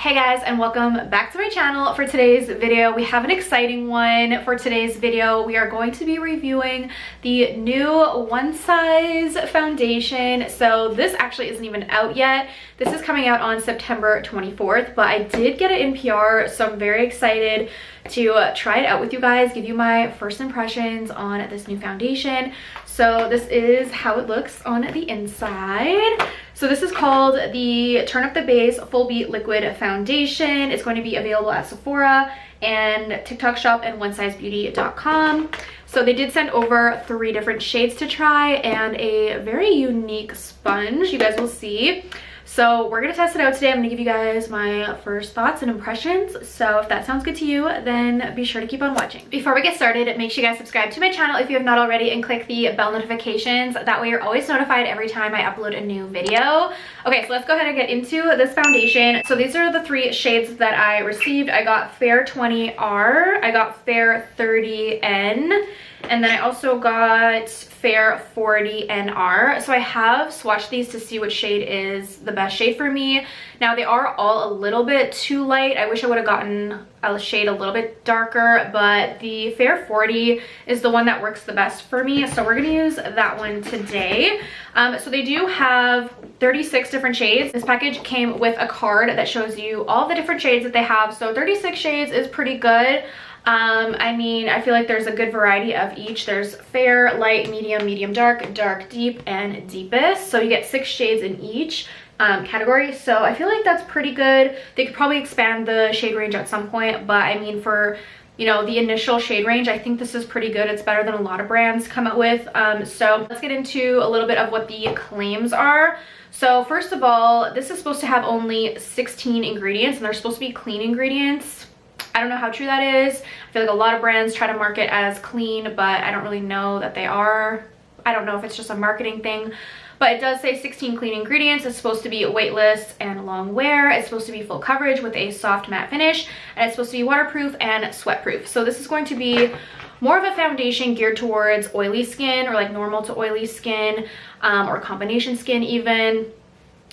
Hey guys, and welcome back to my channel. For today's video, we have an exciting one. For today's video, we are going to be reviewing the new One Size foundation. So this actually isn't even out yet. This is coming out on September 24th, but I did get it in PR, so I'm very excited to try it out with you guys, give you my first impressions on this new foundation. So this is how it looks on the inside. So this is called the Turn Up the Base Full Beat Liquid Foundation. It's going to be available at Sephora and TikTok Shop and onesizebeauty.com. So they did send over 3 different shades to try and a very unique sponge, you guys will see. So we're gonna test it out today. I'm gonna give you guys my first thoughts and impressions. So if that sounds good to you, then be sure to keep on watching. Before we get started, make sure you guys subscribe to my channel if you have not already and click the bell notifications. That way you're always notified every time I upload a new video. Okay, so let's go ahead and get into this foundation. So these are the 3 shades that I received. I got Fair 20R, I got Fair 30N, and then I also got Fair 40NR. So I have swatched these to see which shade is the best shade for me. Now they are all a little bit too light. I wish I would have gotten a shade a little bit darker, but the Fair 40 is the one that works the best for me. So we're gonna use that one today. So they do have 36 different shades. This package came with a card that shows you all the different shades that they have. So 36 shades is pretty good. I mean, I feel like there's a good variety of each. There's fair, light, medium, medium dark, dark deep, and deepest. So you get 6 shades in each category. So I feel like that's pretty good. They could probably expand the shade range at some point, but I mean, for, you know, the initial shade range, I think this is pretty good. It's better than a lot of brands come out with. So let's get into a little bit of what the claims are. So first of all, this is supposed to have only 16 ingredients, and they're supposed to be clean ingredients. I don't know how true that is. I feel like a lot of brands try to market as clean, but I don't really know that they are. I don't know if it's just a marketing thing, but it does say 16 clean ingredients. It's supposed to be weightless and long wear. It's supposed to be full coverage with a soft matte finish, and it's supposed to be waterproof and sweat proof. So this is going to be more of a foundation geared towards oily skin, or like normal to oily skin, or combination skin even.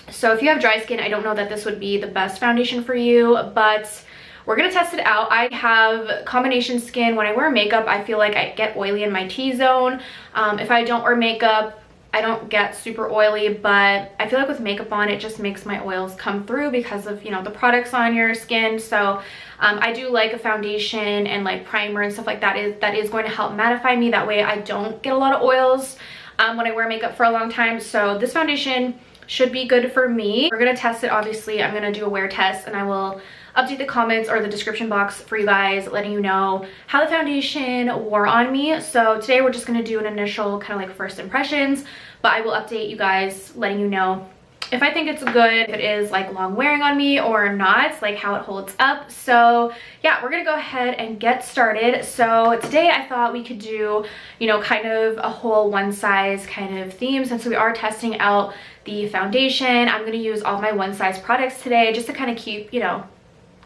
So if you have dry skin, I don't know that this would be the best foundation for you, but we're gonna test it out. I have combination skin. When I wear makeup, I feel like I get oily in my T-zone. If I don't wear makeup, I don't get super oily, but I feel like with makeup on, it just makes my oils come through because of, you know, the products on your skin. So I do like a foundation and like primer and stuff like that is going to help mattify me. That way I don't get a lot of oils when I wear makeup for a long time. So this foundation should be good for me. We're gonna test it, obviously. I'm gonna do a wear test, and I will update the comments or the description box for you guys, letting you know how the foundation wore on me. So today we're just gonna do an initial kind of like first impressions, but I will update you guys, letting you know if I think it's good, if it is like long wearing on me or not, like how it holds up. So yeah, we're gonna go ahead and get started. So today I thought we could do, you know, kind of a whole one size kind of theme, since we are testing out the foundation. I'm gonna use all my One Size products today just to kind of keep, you know,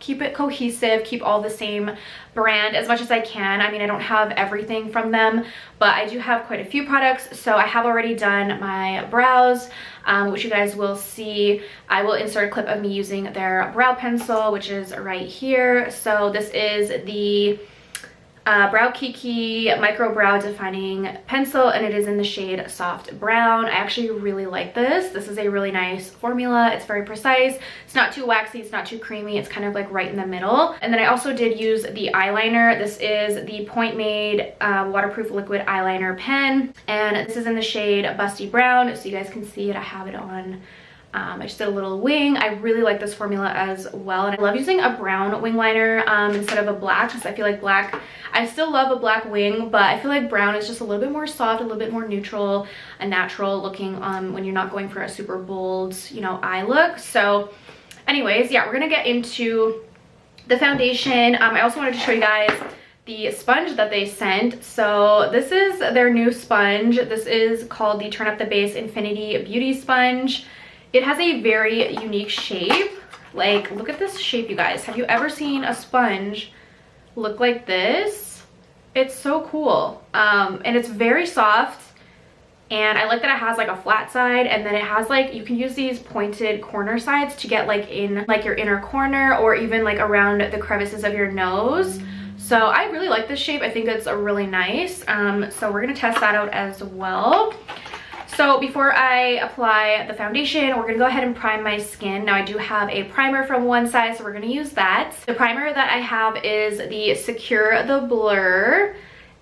keep it cohesive, keep all the same brand as much as I can. I mean, I don't have everything from them, but I do have quite a few products. So I have already done my brows, which you guys will see. I will insert a clip of me using their brow pencil, which is right here. So this is the Brow Kiki Micro Brow Defining Pencil, and it is in the shade Soft Brown. I actually really like this. This is a really nice formula. It's very precise. It's not too waxy, it's not too creamy. It's kind of like right in the middle. And then I also did use the eyeliner. This is the Point Made Waterproof Liquid Eyeliner Pen, and this is in the shade Busty Brown. So you guys can see it. I have it on. I just did a little wing. I really like this formula as well, and I love using a brown wing liner instead of a black, because I feel like black, I still love a black wing, but I feel like brown is just a little bit more soft, a little bit more neutral and natural looking when you're not going for a super bold, you know, eye look. So anyways, yeah, we're gonna get into the foundation. I also wanted to show you guys the sponge that they sent. So this is their new sponge. This is called the Turn Up the Base Infinity Beauty Sponge. It has a very unique shape. Like, look at this shape, you guys. Have you ever seen a sponge look like this? It's so cool. And it's very soft. And I like that it has like a flat side, and then it has like, you can use these pointed corner sides to get like in like your inner corner or even like around the crevices of your nose. So I really like this shape. I think it's a really nice. So we're gonna test that out as well. So before I apply the foundation, we're gonna go ahead and prime my skin. Now I do have a primer from One Size, so we're gonna use that. The primer that I have is the Secure the Blur.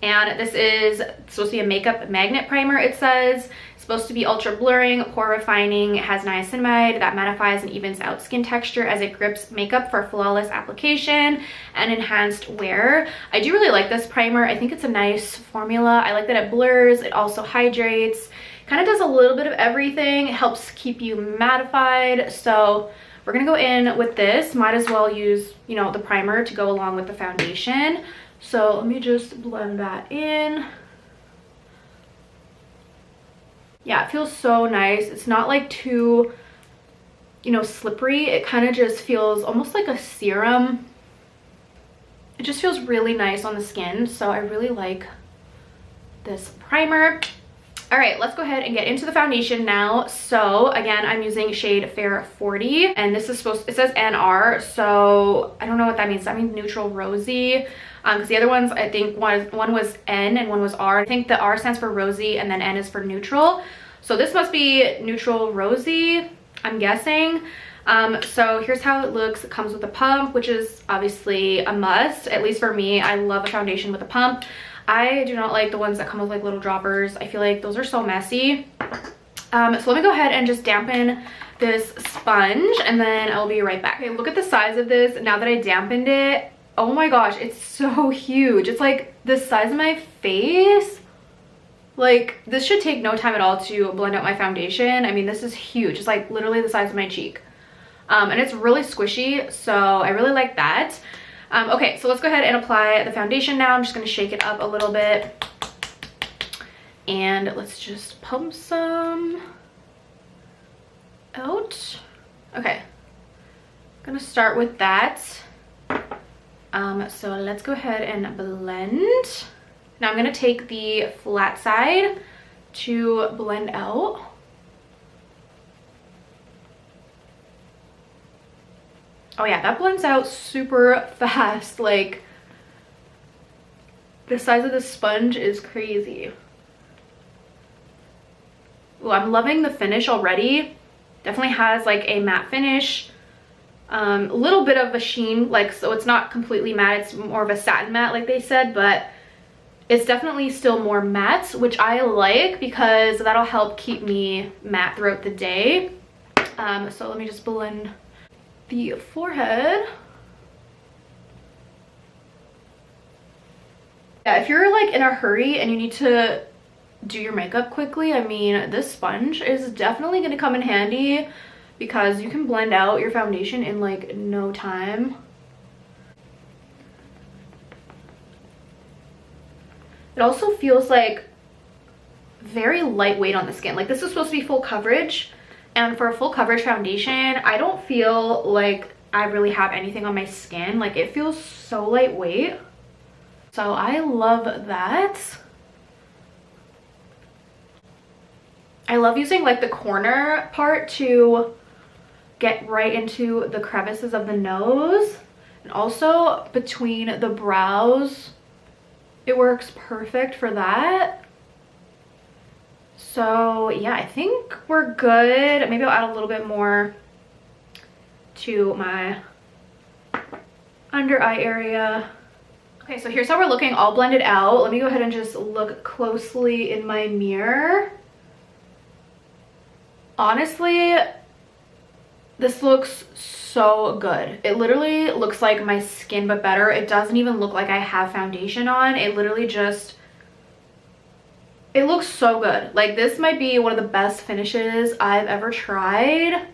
And this is supposed to be a makeup magnet primer, it says. It's supposed to be ultra blurring, pore refining. It has niacinamide that mattifies and evens out skin texture as it grips makeup for flawless application and enhanced wear. I do really like this primer. I think it's a nice formula. I like that it blurs, it also hydrates, kind of does a little bit of everything. It helps keep you mattified. So we're gonna go in with this. Might as well use, you know, the primer to go along with the foundation. So let me just blend that in. Yeah, it feels so nice. It's not like too, you know, slippery. It kind of just feels almost like a serum. It just feels really nice on the skin. So I really like this primer. All right, let's go ahead and get into the foundation now. So again, I'm using shade Fair 40, and this is supposed, it says NR, so I don't know what that means. That means neutral rosy. Because the other ones, I think one was N and one was R. I think the R stands for rosy and then N is for neutral. So this must be neutral rosy, I'm guessing. So here's how it looks. It comes with a pump, which is obviously a must, at least for me. I love a foundation with a pump. I do not like the ones that come with like little droppers. I feel like those are so messy. So let me go ahead and just dampen this sponge and then I'll be right back. Okay, look at the size of this now that I dampened it. Oh my gosh, it's so huge. It's like the size of my face. Like, this should take no time at all to blend out my foundation. I mean, this is huge. It's like literally the size of my cheek. And it's really squishy, so I really like that. Okay, so let's go ahead and apply the foundation now. I'm just gonna shake it up a little bit. And let's just pump some out. Okay, I'm gonna start with that. So let's go ahead and blend. Now I'm gonna take the flat side to blend out. Oh yeah, that blends out super fast. Like, the size of the sponge is crazy. Oh, I'm loving the finish already. Definitely has like a matte finish. A little bit of a sheen, like, so it's not completely matte, it's more of a satin matte like they said, but it's definitely still more matte, which I like because that'll help keep me matte throughout the day. So let me just blend the forehead. Yeah, if you're like in a hurry and you need to do your makeup quickly, I mean, this sponge is definitely going to come in handy because you can blend out your foundation in like no time. It also feels like very lightweight on the skin. Like, this is supposed to be full coverage, and for a full coverage foundation, I don't feel like I really have anything on my skin. Like, it feels so lightweight. So I love that. I love using like the corner part to get right into the crevices of the nose, and also between the brows. It works perfect for that. So yeah, I think we're good. Maybe I'll add a little bit more to my under eye area. Okay, so here's how we're looking all blended out. Let me go ahead and just look closely in my mirror. Honestly, this looks so good. It literally looks like my skin but better. It doesn't even look like I have foundation on. It literally just, it looks so good. Like, this might be one of the best finishes I've ever tried.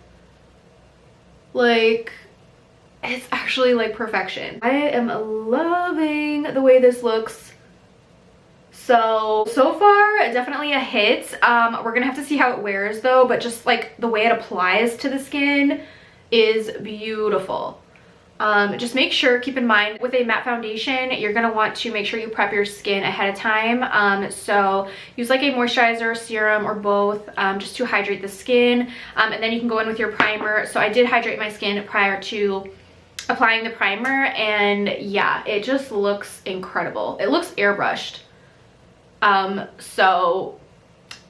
Like, it's actually like perfection. I am loving the way this looks. So far, definitely a hit. We're gonna have to see how it wears though, but just like the way it applies to the skin is beautiful. Just make sure, keep in mind, with a matte foundation, you're gonna want to make sure you prep your skin ahead of time. So use like a moisturizer, serum, or both, just to hydrate the skin. And then you can go in with your primer. So I did hydrate my skin prior to applying the primer, and yeah, it just looks incredible. It looks airbrushed. So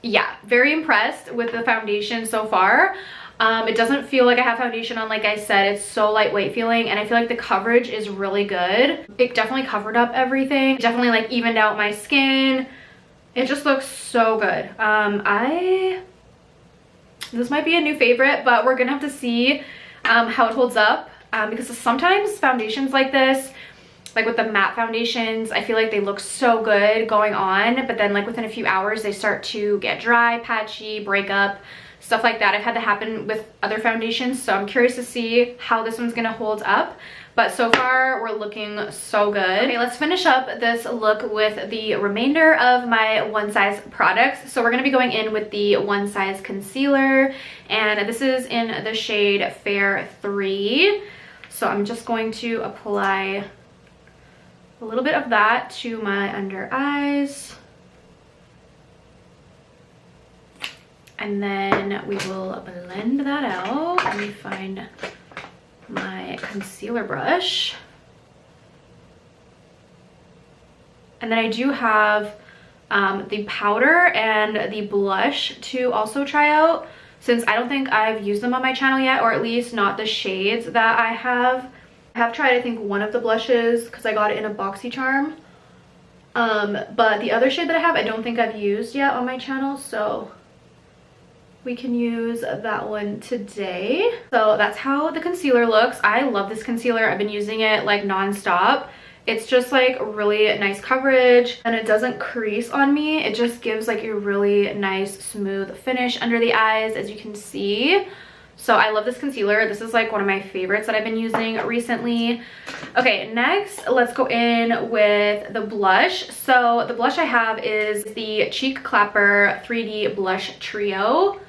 yeah, very impressed with the foundation so far. It doesn't feel like I have foundation on, like I said. It's so lightweight feeling, and I feel like the coverage is really good. It definitely covered up everything. Definitely like evened out my skin. It just looks so good. This might be a new favorite, but we're gonna have to see how it holds up, because sometimes foundations like this, like with the matte foundations, I feel like they look so good going on, but then like within a few hours they start to get dry, patchy, break up, stuff like that. I've had that happen with other foundations, so I'm curious to see how this one's gonna hold up. But so far we're looking so good. Okay, let's finish up this look with the remainder of my One Size products. So we're gonna be going in with the One Size concealer, and this is in the shade Fair 3. So I'm just going to apply a little bit of that to my under eyes. And then we will blend that out. Let me find my concealer brush. And then I do have the powder and the blush to also try out, since I don't think I've used them on my channel yet, or at least not the shades that I have. I have tried, I think, one of the blushes because I got it in a BoxyCharm. But the other shade that I have, I don't think I've used yet on my channel, so we can use that one today. So that's how the concealer looks. I love this concealer. I've been using it like non-stop. It's just like really nice coverage, and it doesn't crease on me. It just gives like a really nice smooth finish under the eyes, as you can see. So I love this concealer. This is like one of my favorites that I've been using recently. Okay, next let's go in with the blush. So the blush I have is the Cheek Clapper 3D Blush Trio.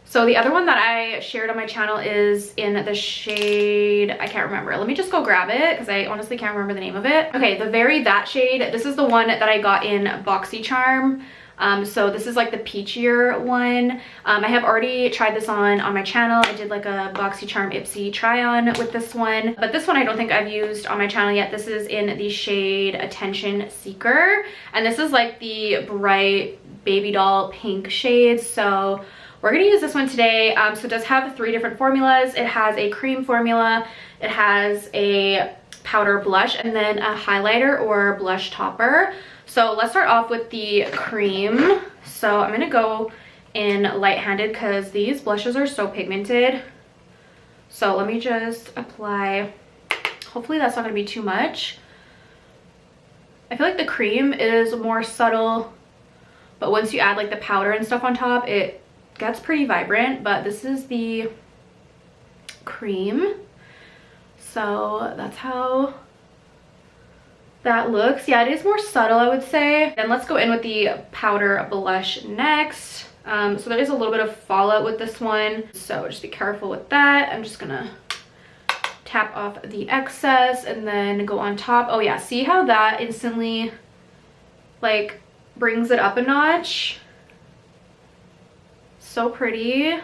So the other one that I shared on my channel is in the shade, I can't remember. Let me just go grab it because I honestly can't remember the name of it. Okay, the Very That shade. This is the one that I got in BoxyCharm. So this is like the peachier one. I have already tried this on my channel. I did like a BoxyCharm Ipsy try on with this one, but this one I don't think I've used on my channel yet. This is in the shade Attention Seeker, and this is like the bright baby doll pink shade. So we're gonna use this one today. So it does have 3 different formulas. It has a cream formula, it has a powder blush, and then a highlighter or blush topper. So let's start off with the cream. So I'm gonna go in light-handed because these blushes are so pigmented. So let me just apply, hopefully that's not gonna be too much. I feel like the cream is more subtle, but once you add like the powder and stuff on top, it gets pretty vibrant. But this is the cream. So that's how that looks. Yeah, it is more subtle, I would say. Then let's go in with the powder blush next. So there is a little bit of fallout with this one, so just be careful with that. I'm just gonna tap off the excess and then go on top. Oh yeah, see how that instantly like brings it up a notch? So pretty.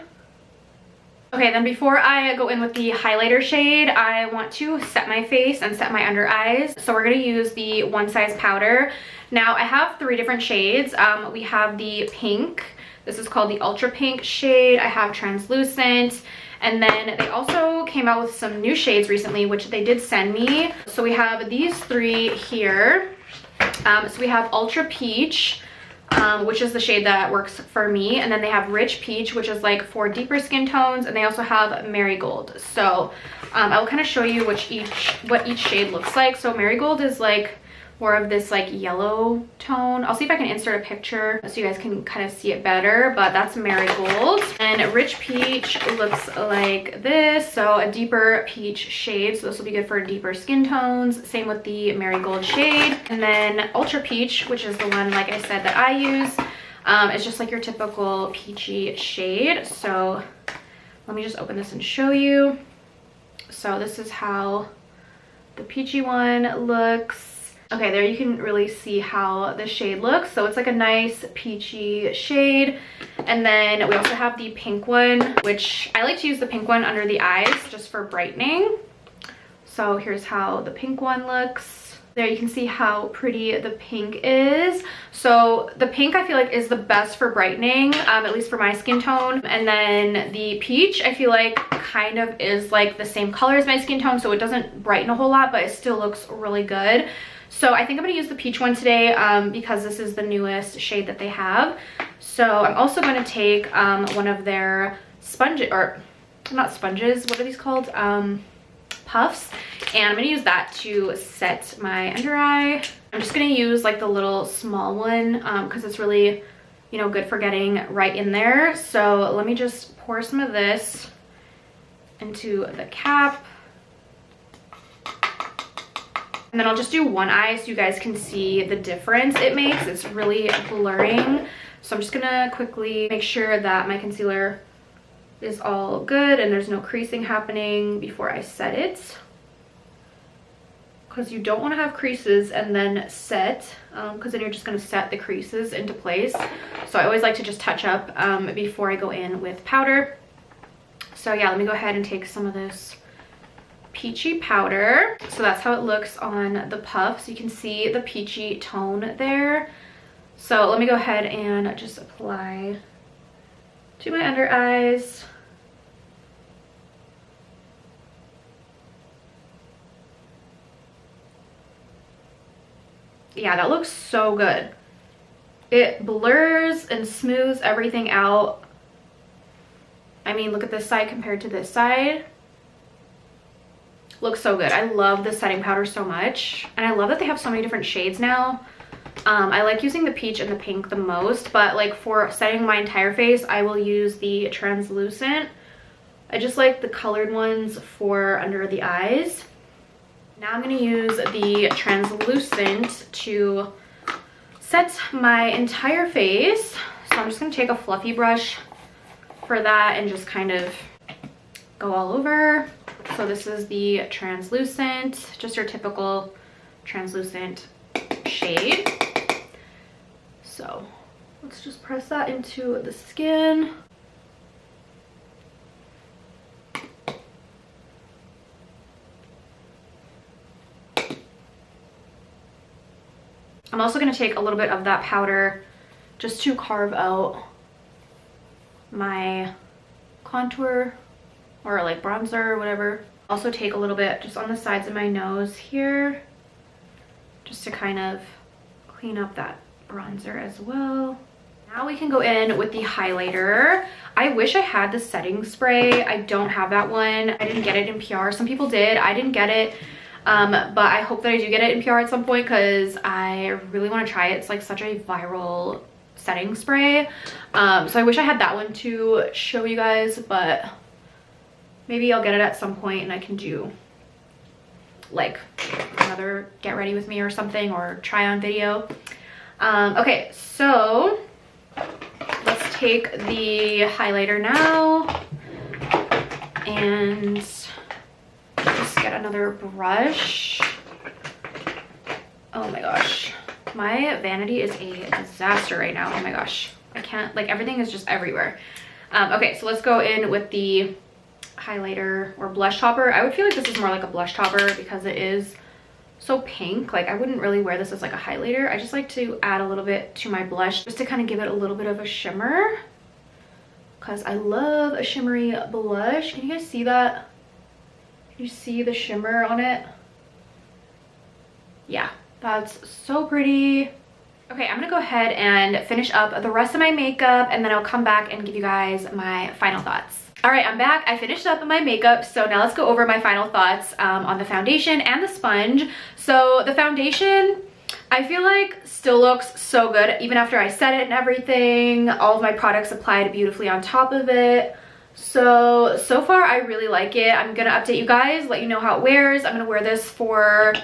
Okay, then before I go in with the highlighter shade, I want to set my face and set my under eyes. So we're gonna use the One Size powder. Now I have 3 different shades. We have the pink. This is called the Ultra Pink shade. I have translucent. And then they also came out with some new shades recently, which they did send me. So we have these 3 here. So we have Ultra Peach, which is the shade that works for me, and then they have Rich Peach, which is like for deeper skin tones, and they also have Marigold. So I'll kind of show you what each shade looks like. So Marigold is like more of this like yellow tone. I'll see if I can insert a picture so you guys can kind of see it better, but that's Marigold. And Rich Peach looks like this, so a deeper peach shade, so this will be good for deeper skin tones. Same with the Marigold shade. And then Ultra Peach, which is the one, like I said, that I use, it's just like your typical peachy shade. So let me just open this and show you. So this is how the peachy one looks. Okay, there you can really see how the shade looks. So it's like a nice peachy shade. And then we also have the pink one, which I like to use the pink one under the eyes just for brightening. So here's how the pink one looks. There you can see how pretty the pink is. So the pink I feel like is the best for brightening, at least for my skin tone. And then the peach I feel like kind of is like the same color as my skin tone, so it doesn't brighten a whole lot, but it still looks really good. So I think I'm going to use the peach one today because this is the newest shade that they have. So I'm also going to take one of their sponges, or not sponges, what are these called? Puffs, and I'm gonna use that to set my under eye. I'm just gonna use like the little small one because it's really, you know, good for getting right in there. So let me just pour some of this into the cap, and then I'll just do one eye so you guys can see the difference it makes. It's really blurring, so I'm just gonna quickly make sure that my concealer is all good and there's no creasing happening before I set it, because you don't want to have creases and then set, because then you're just going to set the creases into place. So I always like to just touch up before I go in with powder. So yeah, let me go ahead and take some of this peachy powder. So that's how it looks on the puff, so you can see the peachy tone there. So let me go ahead and just apply to my under eyes. Yeah, that looks so good. It blurs and smooths everything out. I mean, look at this side compared to this side. Looks so good. I love the setting powder so much, and I love that they have so many different shades now. I like using the peach and the pink the most, but like for setting my entire face, I will use the translucent. I just like the colored ones for under the eyes. Now I'm going to use the translucent to set my entire face. So I'm just going to take a fluffy brush for that and just kind of go all over. So this is the translucent, just your typical translucent shade. So let's just press that into the skin. I'm also going to take a little bit of that powder just to carve out my contour or like bronzer or whatever. Also take a little bit just on the sides of my nose here, just to kind of clean up that bronzer as well. Now we can go in with the highlighter. I wish I had the setting spray. I don't have that one. I didn't get it in PR. Some people did. I didn't get it. But I hope that I do get it in PR at some point because I really want to try it. It's like such a viral setting spray. So I wish I had that one to show you guys, but maybe I'll get it at some point and I can do like another get ready with me or something, or try on video. Okay, so let's take the highlighter now and just get another brush. Oh my gosh, my vanity is a disaster right now. Oh my gosh, I can't, like, everything is just everywhere. Okay, so let's go in with the highlighter or blush topper. I would feel like this is more like a blush topper because it is so pink. Like, I wouldn't really wear this as like a highlighter. I just like to add a little bit to my blush just to kind of give it a little bit of a shimmer, because I love a shimmery blush. Can you guys see that? Can you see the shimmer on it? Yeah, that's so pretty. Okay, I'm gonna go ahead and finish up the rest of my makeup, and then I'll come back and give you guys my final thoughts. All right, I'm back. I finished up my makeup, so now let's go over my final thoughts on the foundation and the sponge. So the foundation, I feel like still looks so good even after I set it and everything. All of my products applied beautifully on top of it. So far I really like it. I'm gonna update you guys, let you know how it wears. I'm gonna wear this for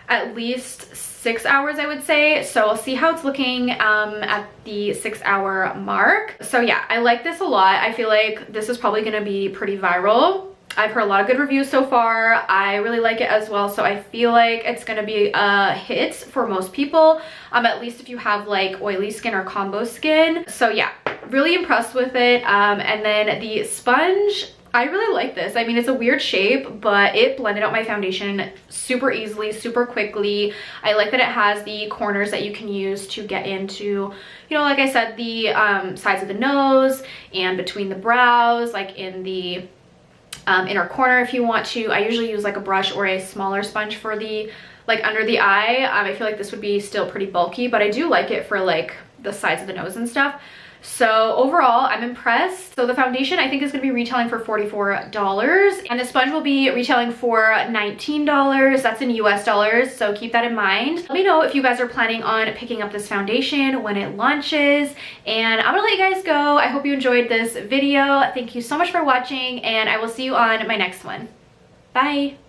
at least 6 hours, I would say. So I'll see how it's looking at the 6-hour mark. So yeah, I like this a lot. I feel like this is probably gonna be pretty viral. I've heard a lot of good reviews so far. I really like it as well, so I feel like it's gonna be a hit for most people, at least if you have like oily skin or combo skin. So yeah, really impressed with it. And then the sponge, I really like this. I mean, it's a weird shape, but it blended out my foundation super easily, super quickly. I like that it has the corners that you can use to get into, you know, like I said, the sides of the nose and between the brows, like in the inner corner if you want to. I usually use like a brush or a smaller sponge for the like under the eye. I feel like this would be still pretty bulky, but I do like it for like the sides of the nose and stuff. So overall, I'm impressed. So the foundation I think is going to be retailing for $44 and the sponge will be retailing for $19. That's in US dollars, so keep that in mind. Let me know if you guys are planning on picking up this foundation when it launches, and I'm gonna let you guys go. I hope you enjoyed this video. Thank you so much for watching, and I will see you on my next one. Bye.